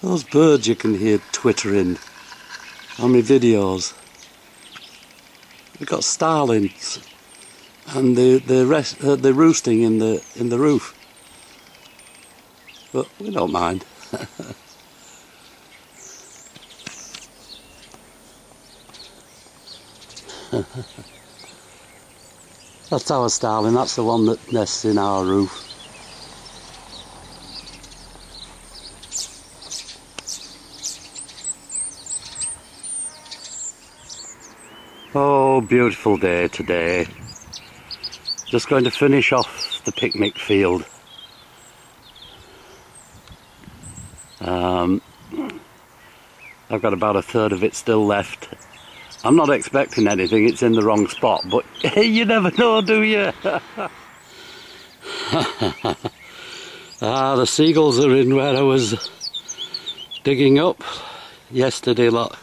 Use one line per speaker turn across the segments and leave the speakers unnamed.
Those birds you can hear twittering on my videos. We've got starlings, and they're roosting in the roof. But we don't mind. That's our starling. That's the one that nests in our roof. Oh, beautiful day today. Just going to finish off the picnic field. I've got about a third of it still left. I'm not expecting anything, it's in the wrong spot, but you never know, do you? The seagulls are in where I was digging up yesterday, lot.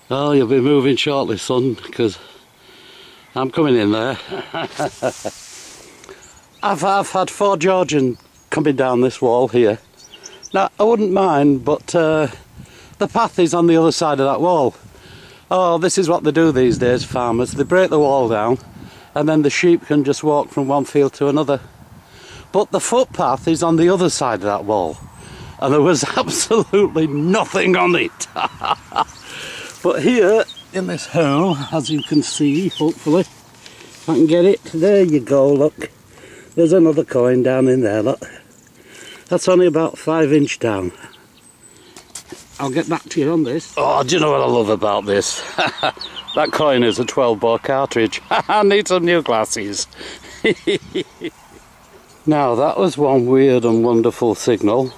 Oh, you'll be moving shortly, son, because I'm coming in there. I've had 4 Georgian coming down this wall here. Now, I wouldn't mind, but the path is on the other side of that wall. Oh, this is what they do these days, farmers. They break the wall down, and then the sheep can just walk from one field to another. But the footpath is on the other side of that wall, and there was absolutely nothing on it. But here, in this hole, as you can see, hopefully, if I can get it, there you go, look. There's another coin down in there, look. That's only about 5 inch down. I'll get back to you on this. Oh, do you know what I love about this? That coin is a 12-bore cartridge. I need some new glasses. Now, that was one weird and wonderful signal.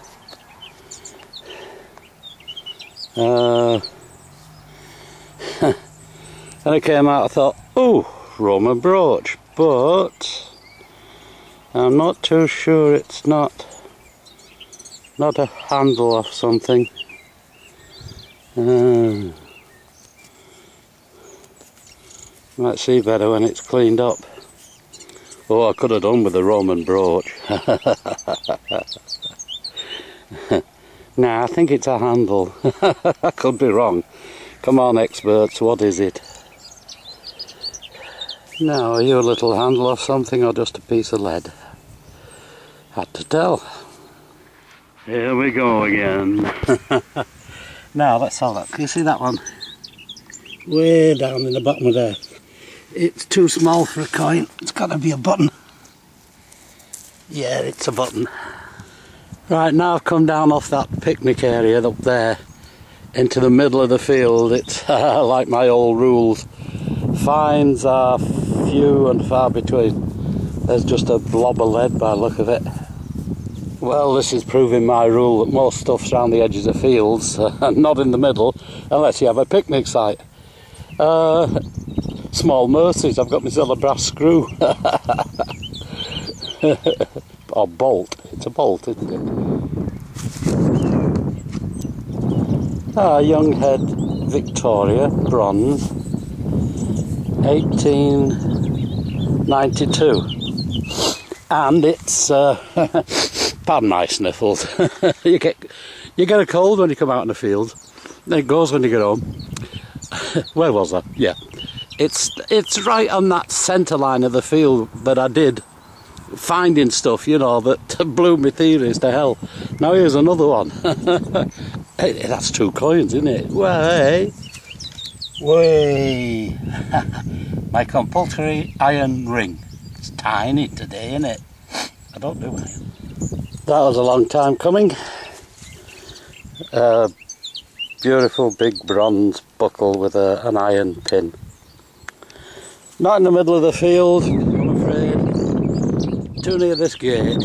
And it came out, I thought, oh, Roman brooch, but I'm not too sure it's not a handle or something. Might see better when it's cleaned up. Oh, I could have done with a Roman brooch. Nah, I think it's a handle. I could be wrong. Come on, experts, what is it? Now, are you a little handle or something, or just a piece of lead? Had to tell. Here we go again. Now, let's have a look. Can you see that one? Way down in the bottom of there. It's too small for a coin. It's got to be a button. Yeah, it's a button. Right, now I've come down off that picnic area up there into the middle of the field. It's like my old rules. Finds are few and far between. There's just a blob of lead by the look of it. Well, this is proving my rule that most stuff's around the edges of fields and not in the middle unless you have a picnic site. Small mercies, I've got myself a brass screw. Or bolt. It's a bolt, isn't it? Young head Victoria, bronze, 1892. And it's, pardon my sniffles, you get a cold when you come out in the field, then it goes when you get home. Where was I? Yeah. It's right on that centre line of the field that I did finding stuff, you know, that blew my theories to hell. Now here's another one. Hey, that's 2 coins, isn't it? Way! My compulsory iron ring. It's tiny today, isn't it? I don't do iron. That was a long time coming. Beautiful big bronze buckle with an iron pin. Not in the middle of the field, I'm afraid. Too near this gate,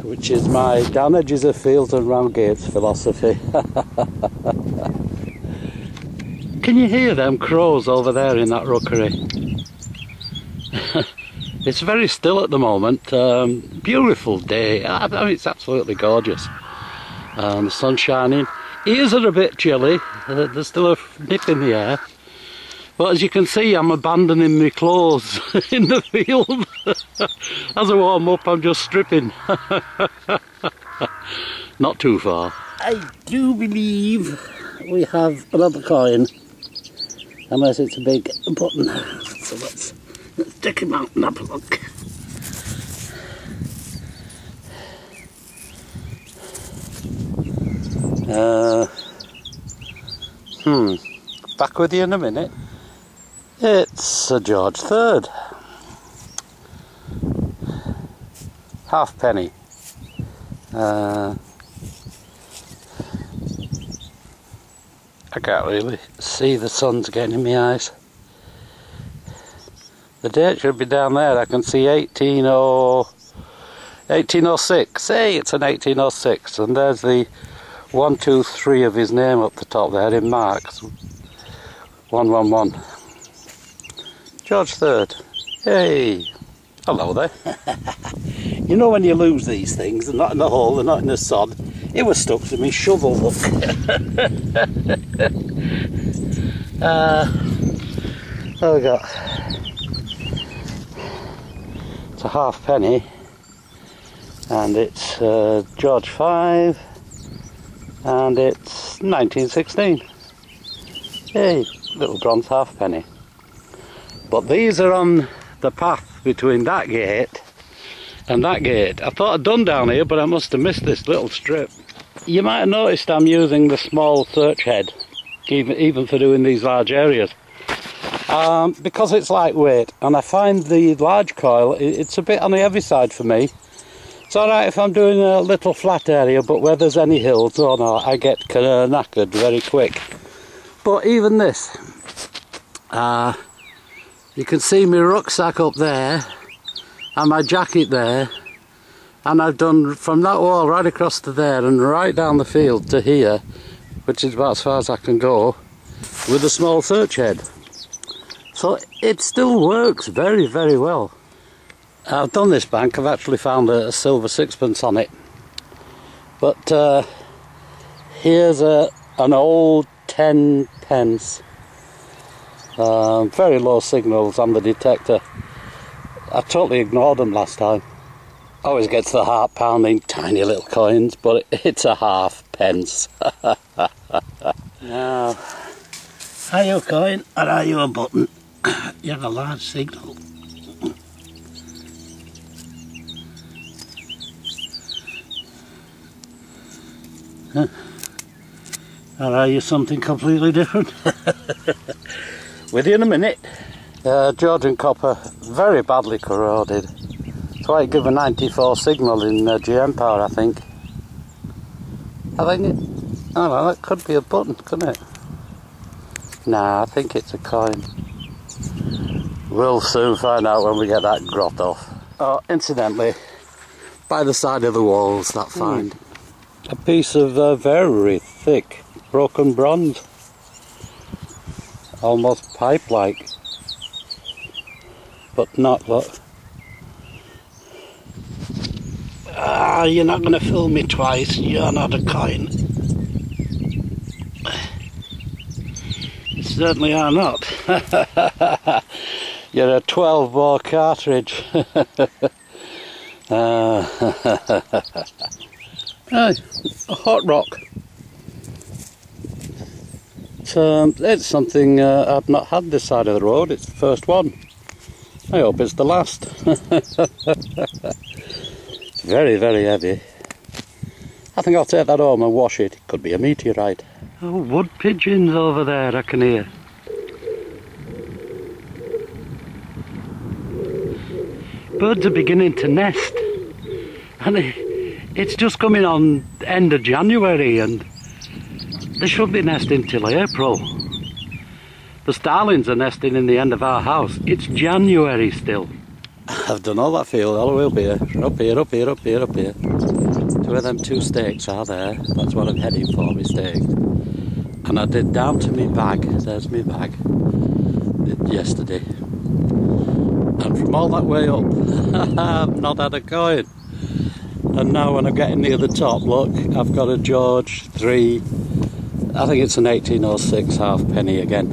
which is my down edges of fields and round gates philosophy. Can you hear them crows over there in that rookery? It's very still at the moment. Beautiful day. I mean, it's absolutely gorgeous. The sun's shining. Ears are a bit chilly. there's still a nip in the air. But as you can see, I'm abandoning my clothes in the field. As I warm up, I'm just stripping. Not too far. I do believe we have another coin. Unless it's a big button. So let's take him out and have a look. Back with you in a minute. It's a George III. Halfpenny. I can't really see, the sun's getting in my eyes. The date should be down there. I can see 1806. Hey, it's an 1806, and there's the 1, 2, 3 of his name up the top there in marks. 111. George III. Hey. Hello there. You know when you lose these things, they're not in the hole, they're not in the sod. It was stuck to me shovel, look. What we got? It's a halfpenny, and it's George V, and it's 1916. Hey, little bronze halfpenny. But these are on the path between that gate and that gate. I thought I'd done down here, but I must have missed this little strip. You might have noticed I'm using the small search head, even for doing these large areas. Because it's lightweight, and I find the large coil, it's a bit on the heavy side for me. It's alright if I'm doing a little flat area, but where there's any hills or not, I get knackered very quick. But even this, you can see my rucksack up there, and my jacket there, and I've done from that wall right across to there and right down the field to here, which is about as far as I can go, with a small search head. So it still works very, very well. I've done this bank, I've actually found a silver sixpence on it. But here's an old 10 pence. Very low signals on the detector. I totally ignored them last time. Always gets the heart pounding, tiny little coins, but it's a halfpence. Now, are you a coin or are you a button? You have a large signal. Huh? Or are you something completely different? With you in a minute. Georgian copper, very badly corroded. That's why it gave a 94 signal in GM power, I think. I don't know, that could be a button, couldn't it? Nah, I think it's a coin. We'll soon find out when we get that grot off. Oh, incidentally, by the side of the walls, that find. A piece of very thick broken bronze. Almost pipe-like. But not, look. Ah, you're not going to fool me twice. You're not a coin. You certainly are not. You're a 12 bore cartridge. A hot rock. It's something I've not had this side of the road. It's the first one. I hope it's the last. It's very, very heavy. I think I'll take that home and wash it. It could be a meteorite. Oh, wood pigeons over there, I can hear. Birds are beginning to nest. And it's just coming on end of January, and they should be nesting till April. The starlings are nesting in the end of our house. It's January still. I've done all that field all the way up here. Up here, up here, up here, up here. To where them 2 stakes are there. That's what I'm heading for, my stake. And I did down to me bag. There's me bag. Yesterday. And from all that way up, I've not had a coin. And now when I'm getting near the top, look, I've got a George III I think it's an 1806 halfpenny again.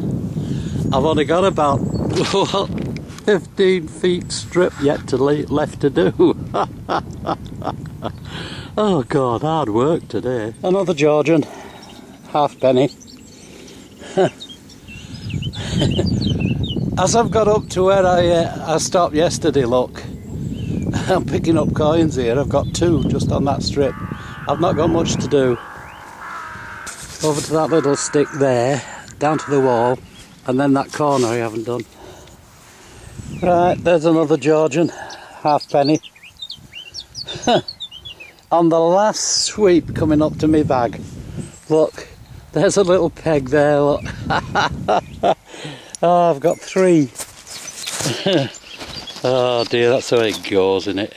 I've only got about 15 feet strip yet to left to do. Oh God, hard work today. Another Georgian halfpenny. As I've got up to where I stopped yesterday, look, I'm picking up coins here. I've got two just on that strip. I've not got much to do. Over to that little stick there, down to the wall, and then that corner I haven't done. Right, there's another Georgian halfpenny. On the last sweep coming up to me bag. Look, there's a little peg there, look. Oh, I've got three. Oh dear, that's how it goes, isn't it?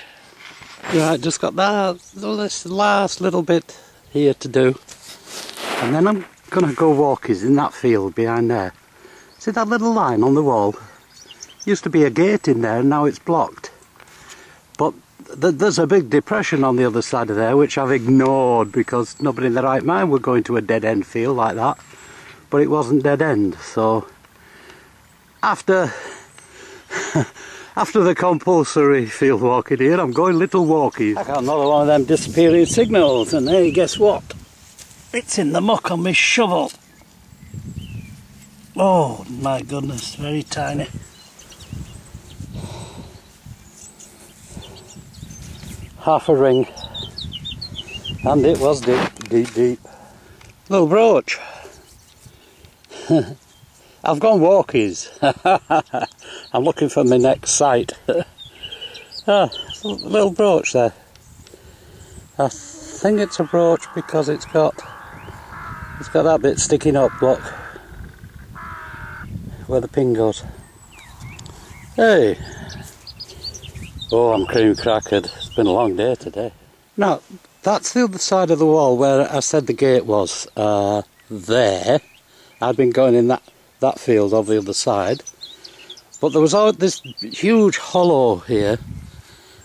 Right, just got this last little bit here to do. And then I'm going to go walkies in that field behind there. See that little line on the wall? Used to be a gate in there and now it's blocked. But there's a big depression on the other side of there which I've ignored because nobody in their right mind would go into a dead-end field like that. But it wasn't dead-end, so after the compulsory field walking here, I'm going little walkies. I got another one of them disappearing signals, and hey, guess what? It's in the muck on my shovel. Oh my goodness, very tiny. Half a ring, and it was deep. Little brooch. I've gone walkies. I'm looking for my next site. Ah, little brooch there. I think it's a brooch because it's got that bit sticking up, look, where the pin goes. Hey! Oh, I'm cream-crackered. It's been a long day today. Now, that's the other side of the wall where I said the gate was. There. I'd been going in that field on the other side. But there was this huge hollow here,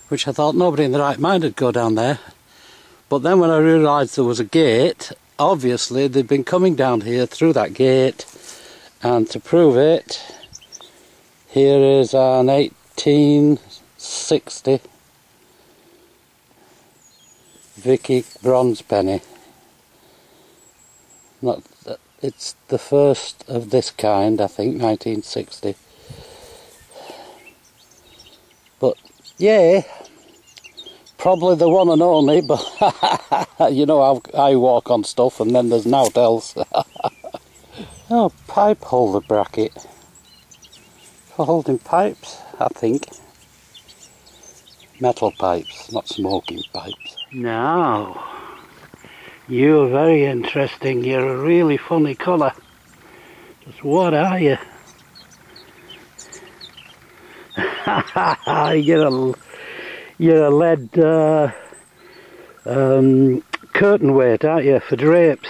which I thought nobody in the right mind would go down there. But then when I realised there was a gate, obviously they'd been coming down here through that gate. And to prove it, here is an 1860 Vicky bronze penny. It's the first of this kind, I think, 1960. But yeah, probably the one and only, but you know how I walk on stuff and then there's naught else. Oh, pipe holder bracket. For holding pipes, I think. Metal pipes, not smoking pipes. Now, you're very interesting. You're a really funny colour. Just what are you? You're a lead curtain weight, aren't you, for drapes?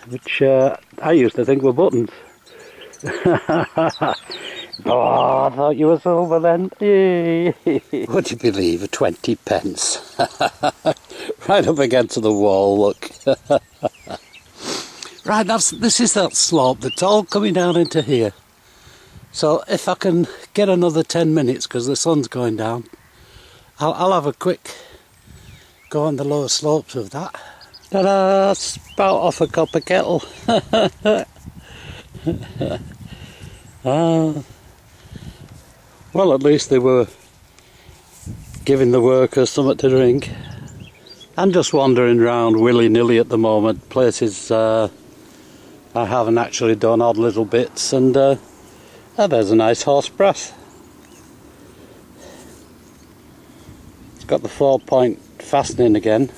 Which I used to think were buttons. Oh, I thought you were silver then. Would you believe a 20 pence? Right up against the wall, look. Right, this is that slope that's all coming down into here. So if I can get another 10 minutes, because the sun's going down, I'll have a quick go on the lower slopes of that. Ta-da! Spout off a copper kettle. Well, at least they were giving the workers something to drink. I'm just wandering around willy-nilly at the moment, places I haven't actually done, odd little bits, and oh, there's a nice horse brass. It's got the 4-point fastening again.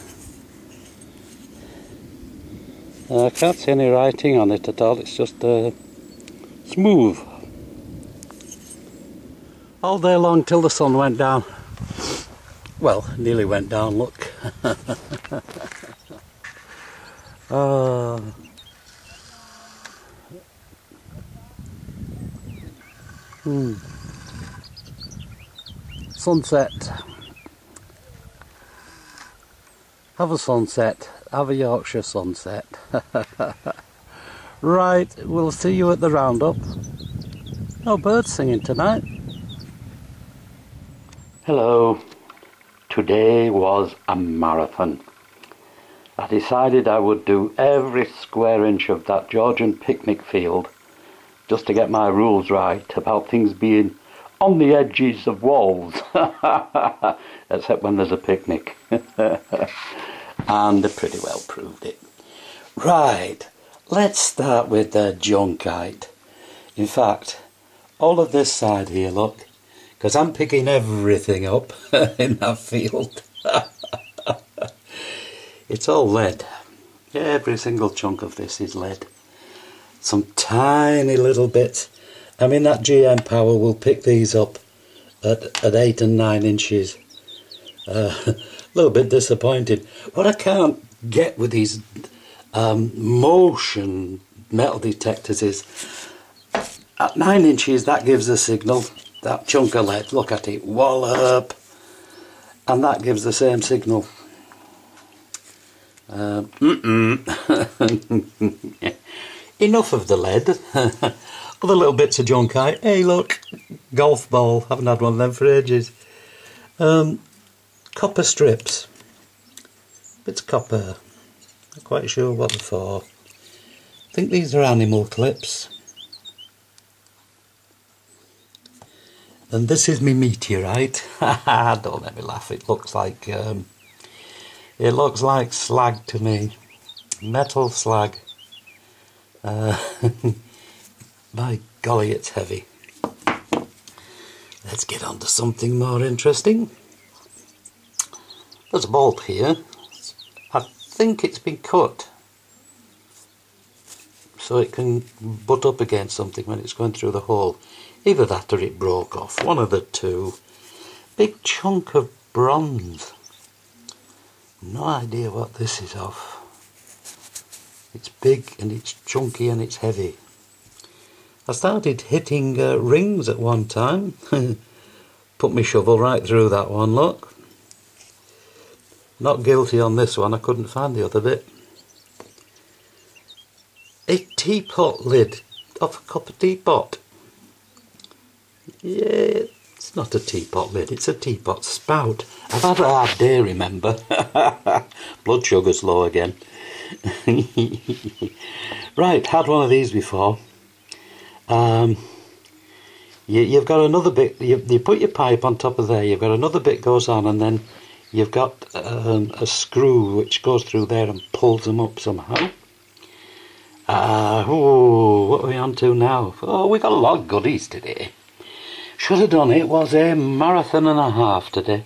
I can't see any writing on it at all, it's just smooth. All day long till the sun went down. Well, nearly went down, look. Sunset. Have a sunset have a Yorkshire sunset. Right, we'll see you at the roundup. No birds singing tonight. Hello. Today was a marathon. I decided I would do every square inch of that Georgian picnic field just to get my rules right about things being on the edges of walls. Except when there's a picnic. And they pretty well proved it. Right, let's start with the junkite. In fact, all of this side here, look, because I'm picking everything up in that field. It's all lead. Every single chunk of this is lead. Some tiny little bits. I mean, that GM power will pick these up at 8 and 9 inches. A little bit disappointed. What I can't get with these motion metal detectors is at 9 inches that gives a signal. That chunk of lead, look at it, wallop, and that gives the same signal. Enough of the lead. Other little bits of junkite. Hey look, golf ball, haven't had one of them for ages. Copper strips, bits of copper, not quite sure what they're for. I think these are animal clips. And this is me meteorite. Don't let me laugh, it looks like slag to me. Metal slag. My golly, it's heavy. Let's get on to something more interesting. There's a bolt here. I think it's been cut so it can butt up against something when it's going through the hole. Either that or it broke off, one of the two. Big chunk of bronze. No idea what this is of. It's big and it's chunky and it's heavy. I started hitting rings at one time. Put my shovel right through that one, look. Not guilty on this one, I couldn't find the other bit. A teapot lid off a copper teapot. Yeah, it's not a teapot lid, it's a teapot spout. I've had a hard day, remember. Blood sugar's low again. Right, had one of these before. You've got another bit, you put your pipe on top of there, you've got another bit goes on, and then you've got a screw which goes through there and pulls them up somehow. What are we on to now? Oh, we got a lot of goodies today. Should have done it, was a marathon and a half today.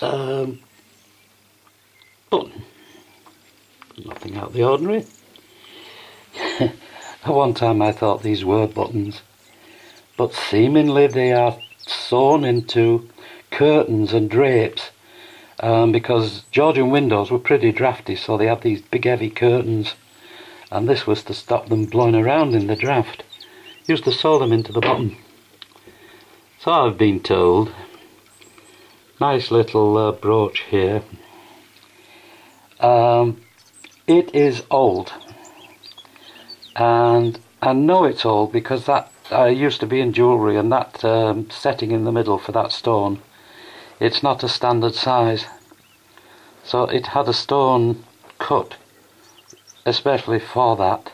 Button. Nothing out of the ordinary. At one time I thought these were buttons, but seemingly they are sewn into curtains and drapes, because Georgian windows were pretty drafty, so they had these big heavy curtains, and this was to stop them blowing around in the draft. Used to sew them into the bottom. So I've been told. Nice little brooch here. It is old, and I know it's old because that used to be in jewellery, and that setting in the middle for that stone, it's not a standard size, so it had a stone cut especially for that,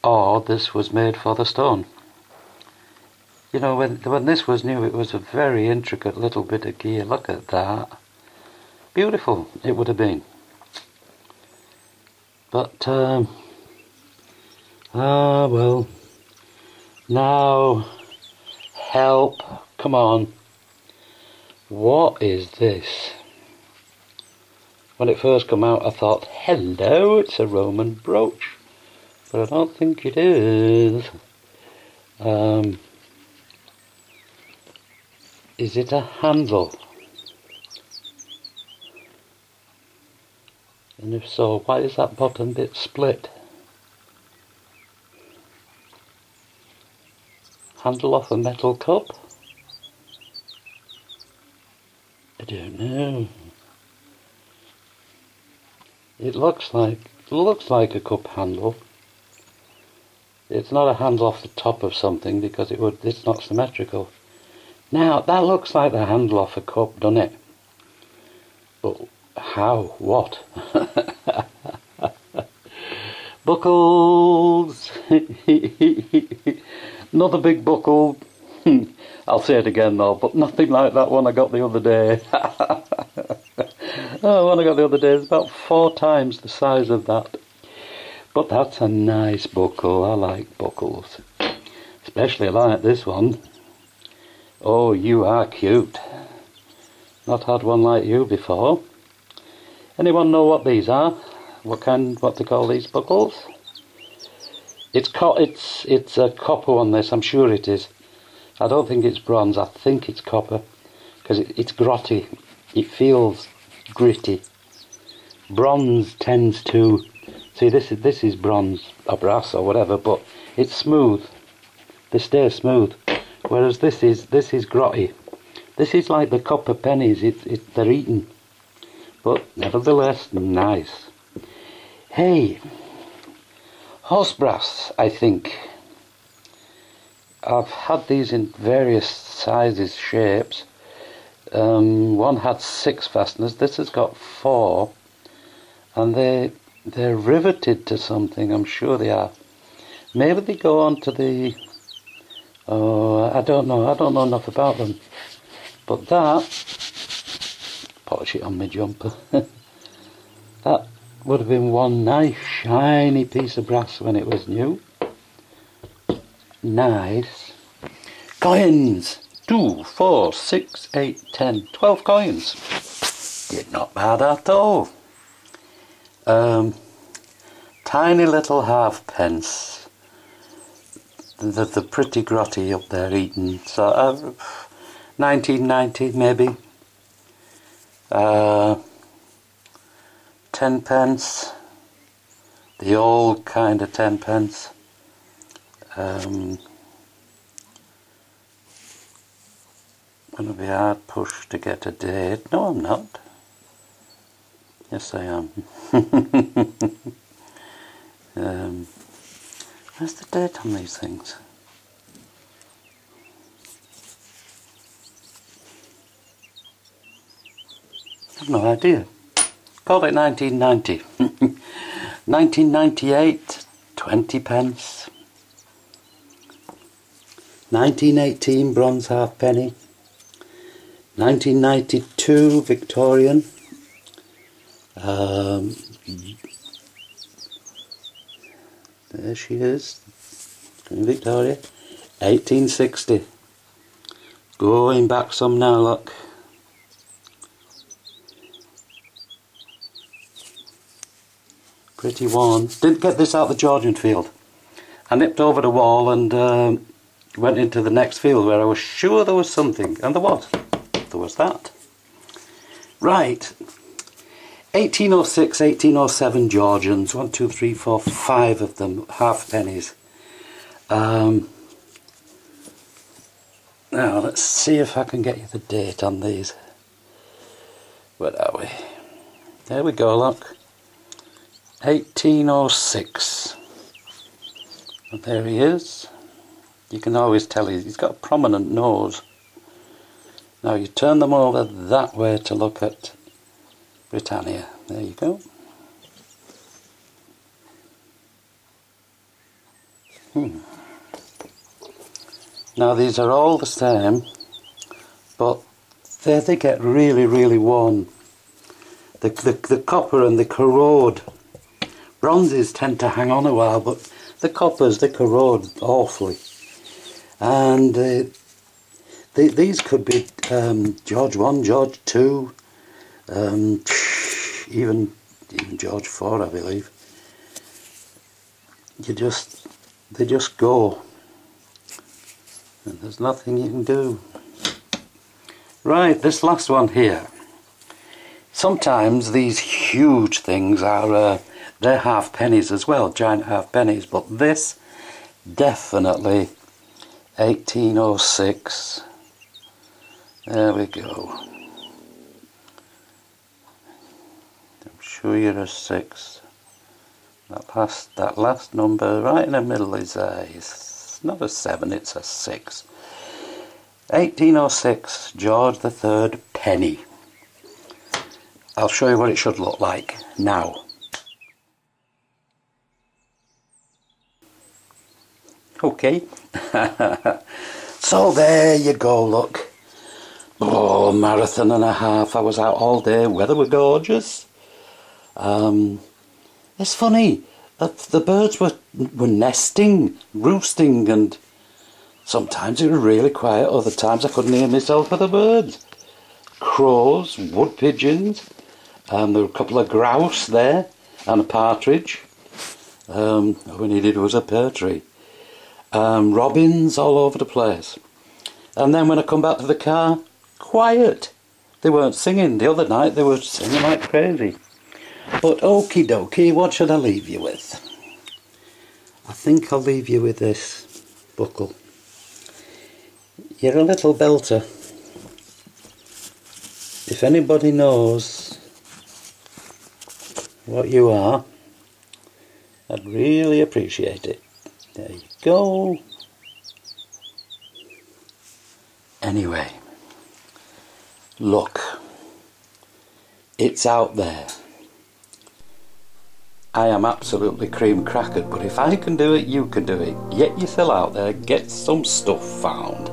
or this was made for the stone. You know, when this was new, it was a very intricate little bit of gear. Look at that. Beautiful it would have been. But well, now help, come on. What is this? When it first came out I thought, hello, it's a Roman brooch, but I don't think it is. Is it a handle? And if so, why is that bottom bit split? Handle off a metal cup? I don't know. It looks like a cup handle. It's not a handle off the top of something because it's not symmetrical. Now that looks like the handle off a cup, doesn't it? But how? What? Buckles! Another big buckle. I'll say it again though, but nothing like that one I got the other day. Oh, one I got the other day is about 4 times the size of that. But that's a nice buckle. I like buckles. Especially like this one. Oh, you are cute. Not had one like you before. Anyone know what these are? What they call these buckles? It's a copper on this, I'm sure it is. I don't think it's bronze, I think it's copper. Because it's grotty. It feels gritty. Bronze tends to... See, this is bronze or brass or whatever, but it's smooth. They stay smooth. Whereas this is grotty. This is like the copper pennies. They're eaten. But nevertheless, nice. Hey, horse brass, I think. I've had these in various sizes, shapes. One had 6 fasteners. This has got 4, and they're riveted to something. I'm sure they are. Maybe they go on to the... Oh, I don't know. I don't know enough about them. But that... Polish it on my jumper. That would have been one nice shiny piece of brass when it was new. Nice. Coins! 2, 4, 6, 8, 10, 12 coins. Did not bad at all. Tiny little halfpence. The pretty grotty up there eaten. So 1990 maybe. 10 pence. The old kind of 10 pence. Gonna be hard pushed to get a date. No, I'm not. Yes, I am. Where's the date on these things? I have no idea. Called it 1990. 1998, 20 pence. 1918, bronze halfpenny. 1992, Victorian. There she is, Queen Victoria. 1860. Going back some now, look. Pretty worn. Didn't get this out the Georgian field. I nipped over the wall and went into the next field where I was sure there was something, and there was. There was that. Right. 1806, 1807 Georgians. 1, 2, 3, 4, 5 of them. Halfpennies. Now let's see if I can get you the date on these. Where are we? There we go, look. 1806. And there he is. You can always tell he's got a prominent nose. Now you turn them over that way to look at Britannia. There you go. Now these are all the same, but they get really, really worn. The copper and the corrode. Bronzes tend to hang on a while, but the coppers, they corrode awfully. And these could be George 1, George 2, even George 4, I believe. They just go. And there's nothing you can do. Right, this last one here. Sometimes these huge things are, they're halfpennies as well, giant halfpennies, but this definitely 1806. There we go. I'm sure you're a 6. That last number right in the middle is it's not a 7, it's a 6. 1806, George III penny. I'll show you what it should look like now. Okay. So there you go, look. Oh, marathon and a half. I was out all day. Weather was gorgeous. It's funny. The birds were nesting, roosting, and sometimes it was really quiet. Other times I couldn't hear myself for the birds. Crows, wood pigeons. There were a couple of grouse there and a partridge. All we needed was a pear tree. Robins all over the place. And then when I come back to the car, quiet. They weren't singing. The other night they were singing like crazy. But okie dokie, what should I leave you with? I think I'll leave you with this buckle. You're a little belter. If anybody knows what you are, I'd really appreciate it. There you go. Anyway, look, it's out there. I am absolutely cream-crackered, but if I can do it, you can do it. Get yourself out there, get some stuff found.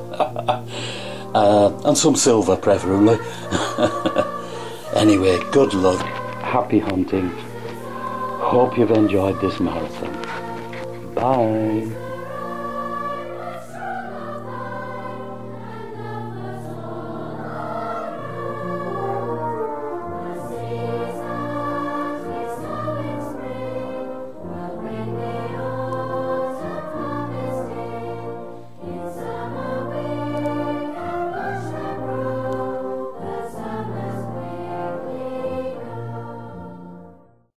And some silver, preferably. Anyway, good luck. Happy hunting. Hope you've enjoyed this marathon. Bye.